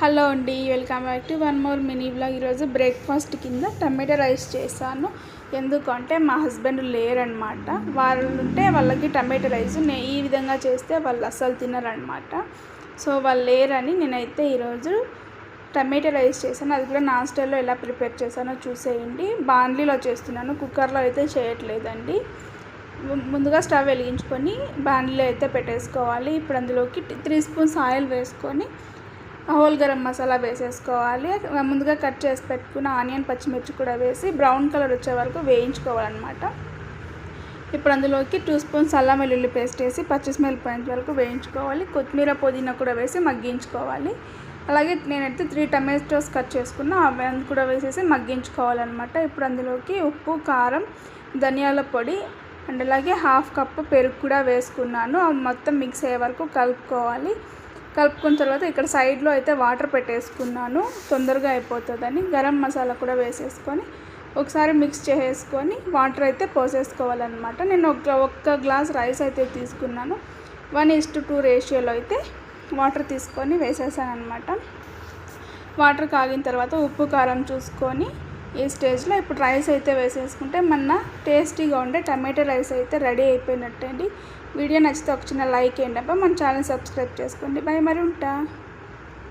Hello అండి, welcome back to one more mini vlog. ఈరోజు breakfast కింద టమాటో రైస్ చేశాను. ఎందుకంటే మా హస్బెండ్ లేరనమాట. వాళ్ళు ఉంటే వాళ్ళకి టమాటో రైస్ ఈ విధంగా చేస్తే వాళ్ళు అస్సలు తినరనమాట. సో వాళ్ళు లేరని నేనైతే ఈరోజు టమాటో రైస్ చేశాను. అది కూడా నా స్టైల్లో ఎలా ప్రిపేర్ చేశానో చూసేయండి. బాండ్లీలో చేస్తున్నాను, కుక్కర్లో అయితే చేయట్లేదండి. ముందుగా స్టవ్ వెలిగించుకొని బాండ్లీలో అయితే పెట్టేసుకోవాలి. ఇప్పుడు అందులోకి 3 స్పూన్స్ ఆయిల్ వేసుకొని హోల్ గరం మసాలా వేసేసుకోవాలి. ముందుగా కట్ చేసి పెట్టుకున్న ఆనియన్, పచ్చిమిర్చి కూడా వేసి బ్రౌన్ కలర్ వచ్చే వరకు వేయించుకోవాలన్నమాట. ఇప్పుడు అందులోకి 2 స్పూన్స్ అల్లం వెల్లుల్లి పేస్ట్ వేసి పచ్చి స్మెల్ పోయేంత వరకు వేయించుకోవాలి. కొత్తిమీర, పుదీనా కూడా వేసి మగ్గించుకోవాలి. అలాగే నేనైతే 3 టమాటోస్ కట్ చేసుకున్న అవి కూడా వేసేసి మగ్గించుకోవాలన్నమాట. ఇప్పుడు అందులోకి ఉప్పు, కారం, ధనియాల పొడి అండ్ అలాగే 1/2 కప్పు పెరుగు కూడా వేసుకున్నాను. అవి మొత్తం మిక్స్ అయ్యే వరకు కలుపుకోవాలి. కలుపుకున్న తర్వాత ఇక్కడ సైడ్లో అయితే వాటర్ పెట్టేసుకున్నాను, తొందరగా అయిపోతుందని. గరం మసాలా కూడా వేసేసుకొని ఒకసారి మిక్స్ చేసేసుకొని వాటర్ అయితే పోసేసుకోవాలన్నమాట. నేను ఒక్క గ్లాస్ రైస్ అయితే తీసుకున్నాను. 1:2 రేషియోలో అయితే వాటర్ తీసుకొని వేసేసాను అనమాట. వాటర్ కాగిన తర్వాత ఉప్పు, కారం చూసుకొని ఈ స్టేజ్లో ఇప్పుడు రైస్ అయితే వేసేసుకుంటే మన టేస్టీగా ఉండే టమాటో రైస్ అయితే రెడీ అయిపోయినట్టండి. వీడియో నచ్చితే ఒక చిన్న లైక్ వేయండి. మన ఛానల్ సబ్స్క్రైబ్ చేసుకోండి. బై, మరి ఉంటా.